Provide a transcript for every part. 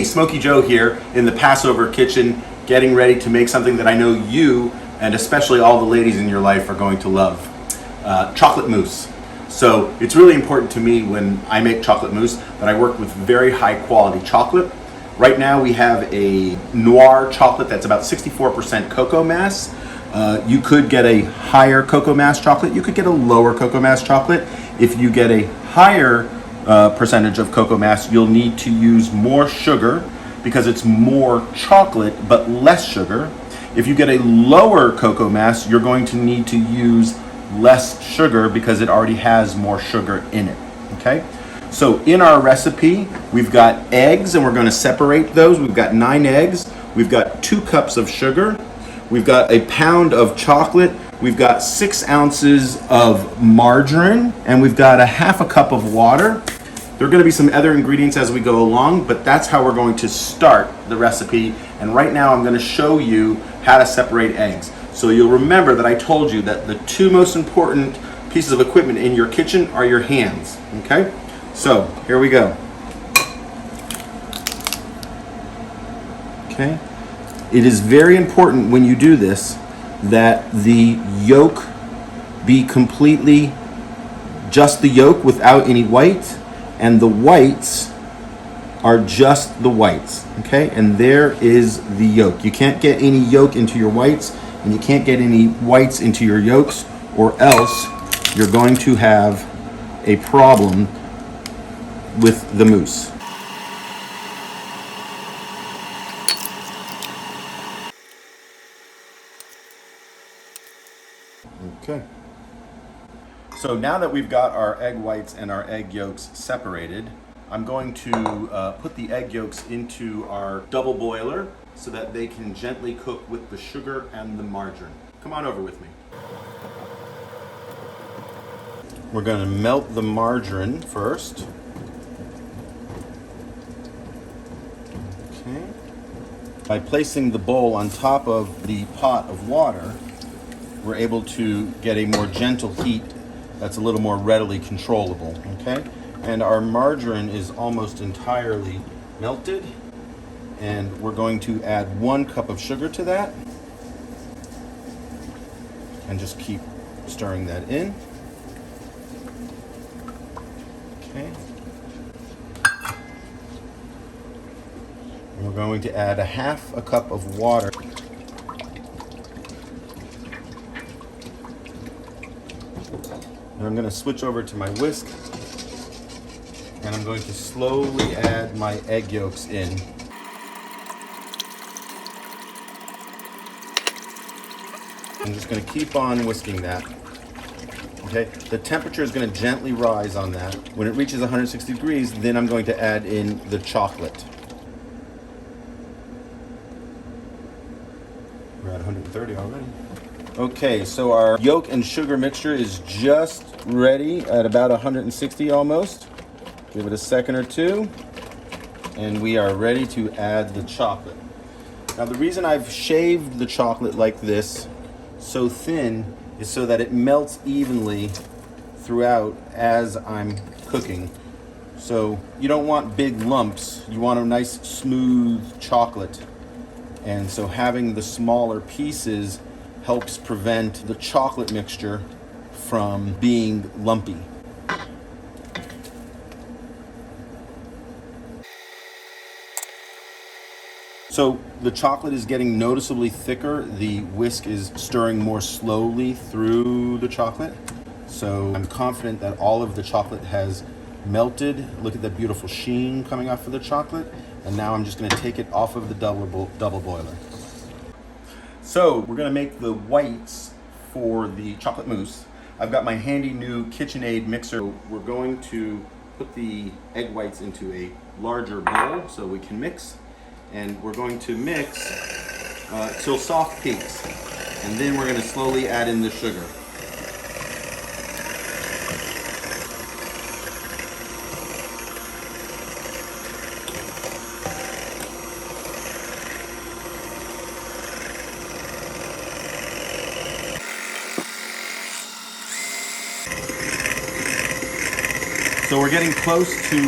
Smokey Joe here in the Passover kitchen, getting ready to make something that I know you, and especially all the ladies in your life, are going to love. Chocolate mousse. So it's really important to me when I make chocolate mousse that I work with very high quality chocolate. Right now we have a noir chocolate that's about 64% cocoa mass. You could get a higher cocoa mass chocolate. You could get a lower cocoa mass chocolate. If you get a higher percentage of cocoa mass, you'll need to use more sugar because it's more chocolate but less sugar. If you get a lower cocoa mass, you're going to need to use less sugar because it already has more sugar in it. Okay? So in our recipe, we've got eggs, and we're going to separate those. We've got 9 eggs. We've got 2 cups of sugar. We've got a pound of chocolate. We've got 6 ounces of margarine, and we've got a half a cup of water. There are going to be some other ingredients as we go along, but that's how we're going to start the recipe. And right now I'm going to show you how to separate eggs. So you'll remember that I told you that the 2 most important pieces of equipment in your kitchen are your hands. Okay? So here we go. Okay? It is very important when you do this that the yolk be completely just the yolk without any white, and the whites are just the whites. Okay? And there is the yolk. You can't get any yolk into your whites, and you can't get any whites into your yolks, or else you're going to have a problem with the mousse. Okay. So now that we've got our egg whites and our egg yolks separated, I'm going to put the egg yolks into our double boiler so that they can gently cook with the sugar and the margarine. Come on over with me. We're going to melt the margarine first. Okay. By placing the bowl on top of the pot of water, we're able to get a more gentle heat that's a little more readily controllable. Okay? And our margarine is almost entirely melted, and we're going to add 1 cup of sugar to that and just keep stirring that in. Okay. And we're going to add a half a cup of water. And I'm going to switch over to my whisk, and I'm going to slowly add my egg yolks in. I'm just going to keep on whisking that. Okay, the temperature is going to gently rise on that. When it reaches 160 degrees, then I'm going to add in the chocolate. We're at 130 already. Okay, so our yolk and sugar mixture is just ready at about 160 almost. Give it a second or 2, and we are ready to add the chocolate. Now the reason I've shaved the chocolate like this, so thin, is so that it melts evenly throughout as I'm cooking. So you don't want big lumps, you want a nice smooth chocolate. And so having the smaller pieces helps prevent the chocolate mixture from being lumpy. So the chocolate is getting noticeably thicker. The whisk is stirring more slowly through the chocolate. So I'm confident that all of the chocolate has melted. Look at that beautiful sheen coming off of the chocolate. And now I'm just going to take it off of the double boiler. So we're going to make the whites for the chocolate mousse. I've got my handy new KitchenAid mixer. We're going to put the egg whites into a larger bowl so we can mix. And we're going to mix till soft peaks. And then we're going to slowly add in the sugar. So we're getting close to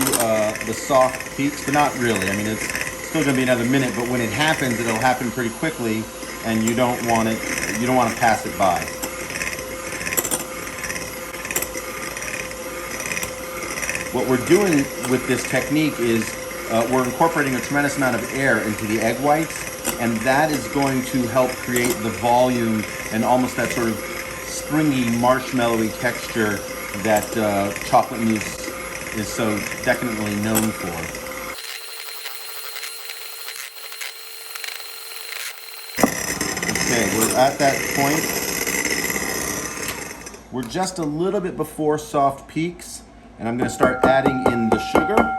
the soft peaks, but not really. I mean, it's still gonna be another minute, but when it happens, it'll happen pretty quickly, and you don't want to pass it by. What we're doing with this technique is we're incorporating a tremendous amount of air into the egg whites, and that is going to help create the volume and almost that sort of springy, marshmallowy texture that chocolate mousse is so decadently known for. Okay, we're at that point. We're just a little bit before soft peaks, and I'm going to start adding in the sugar.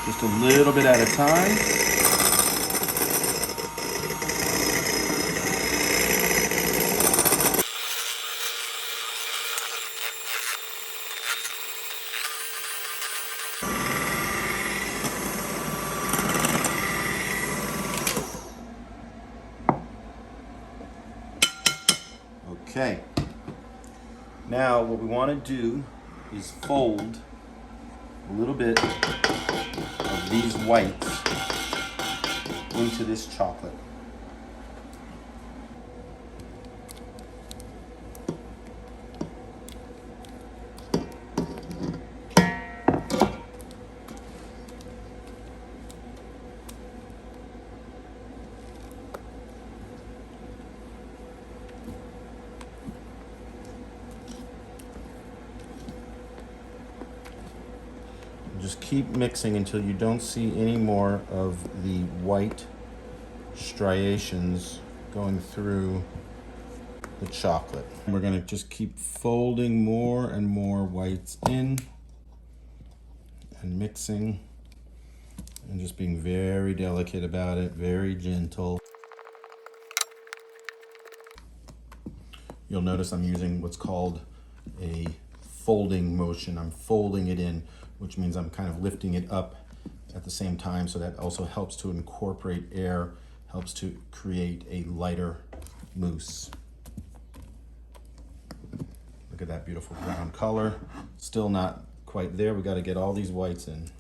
Just a little bit at a time. Okay, now what we want to do is fold a little bit of these whites into this chocolate. Just keep mixing until you don't see any more of the white striations going through the chocolate. We're going to just keep folding more and more whites in and mixing and just being very delicate about it, very gentle. You'll notice I'm using what's called a folding motion. I'm folding it in, which means I'm kind of lifting it up at the same time, so that also helps to incorporate air, helps to create a lighter mousse. Look at that beautiful brown color. Still not quite there. We got to get all these whites in.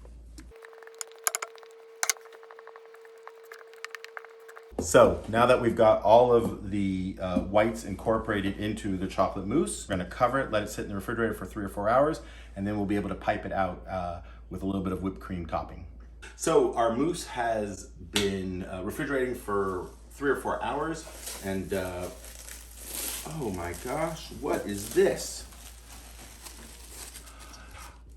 So now that we've got all of the whites incorporated into the chocolate mousse, we're going to cover it, let it sit in the refrigerator for 3 or 4 hours, and then we'll be able to pipe it out with a little bit of whipped cream topping. So our mousse has been refrigerating for 3 or 4 hours, and oh my gosh, what is this?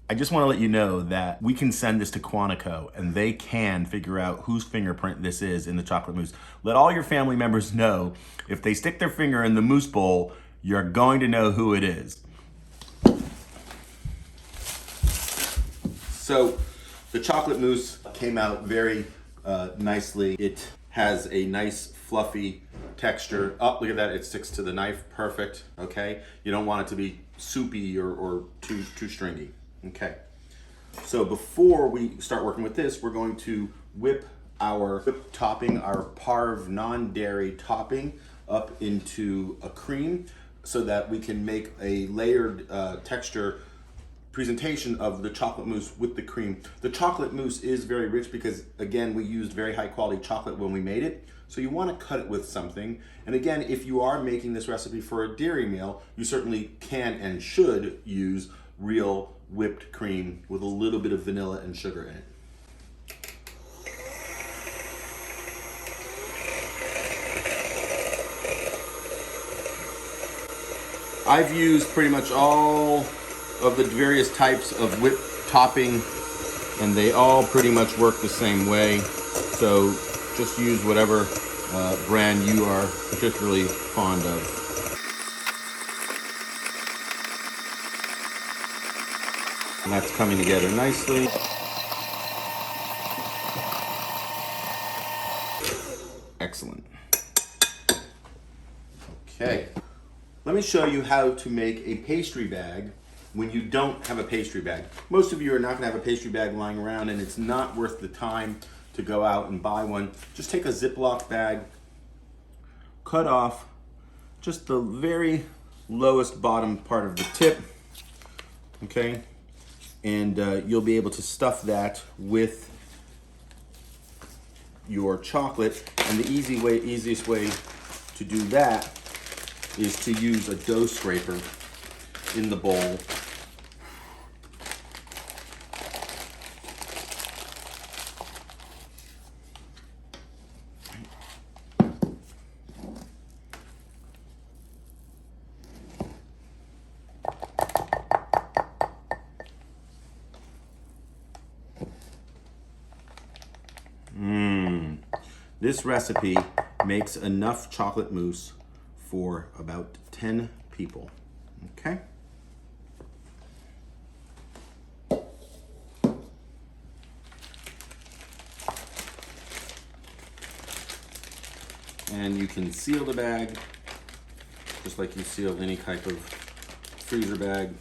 I just want to let you know that we can send this to Quantico and they can figure out whose fingerprint this is in the chocolate mousse. Let all your family members know, if they stick their finger in the mousse bowl, you're going to know who it is. So the chocolate mousse came out very nicely. It has a nice fluffy texture. Oh, look at that, it sticks to the knife, perfect, okay? You don't want it to be soupy or too stringy. Okay, so before we start working with this, we're going to whip our whipped topping, our Parve non-dairy topping, up into a cream so that we can make a layered texture presentation of the chocolate mousse with the cream. The chocolate mousse is very rich because, again, we used very high quality chocolate when we made it. So you want to cut it with something. And again, if you are making this recipe for a dairy meal, you certainly can and should use real whipped cream with a little bit of vanilla and sugar in it. I've used pretty much all of the various types of whipped topping, and they all pretty much work the same way. So just use whatever brand you are particularly fond of. And that's coming together nicely. Excellent. Okay, let me show you how to make a pastry bag when you don't have a pastry bag. Most of you are not gonna have a pastry bag lying around, and it's not worth the time to go out and buy one. Just take a Ziploc bag, cut off just the very lowest bottom part of the tip, okay? and you'll be able to stuff that with your chocolate. And the easiest way to do that is to use a dough scraper in the bowl. This recipe makes enough chocolate mousse for about 10 people, okay? And you can seal the bag just like you seal any type of freezer bag.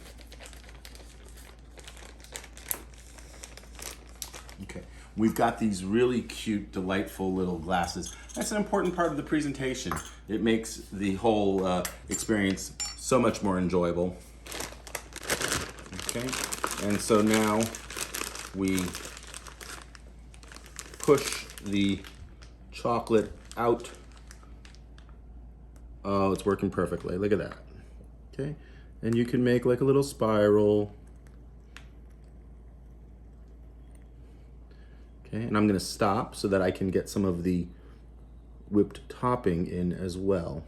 Okay, we've got these really cute, delightful little glasses. That's an important part of the presentation. It makes the whole experience so much more enjoyable. Okay, and so now we push the chocolate out. Oh, it's working perfectly. Look at that. Okay, and you can make like a little spiral. Okay, and I'm gonna stop so that I can get some of the whipped topping in as well.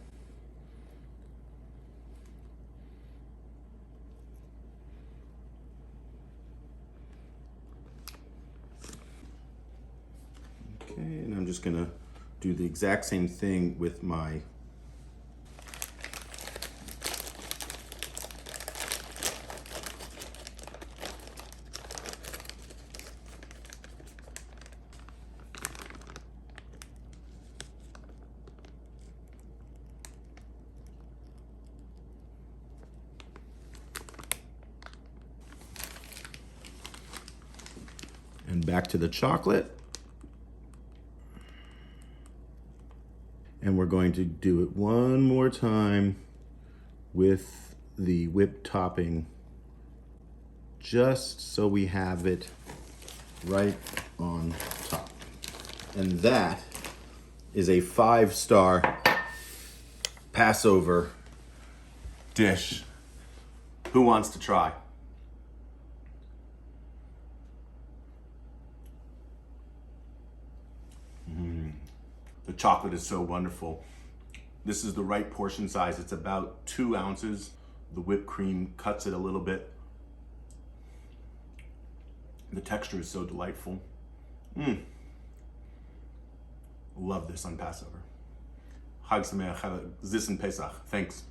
Okay, and I'm just gonna do the exact same thing with my and back to the chocolate. And we're going to do it one more time with the whipped topping, just so we have it right on top. And that is a 5-star Passover dish. Who wants to try? The chocolate is so wonderful. This is the right portion size. It's about 2 ounces. The whipped cream cuts it a little bit. The texture is so delightful. Love this on Passover. Chag Sameach, Zis and Pesach. Thanks.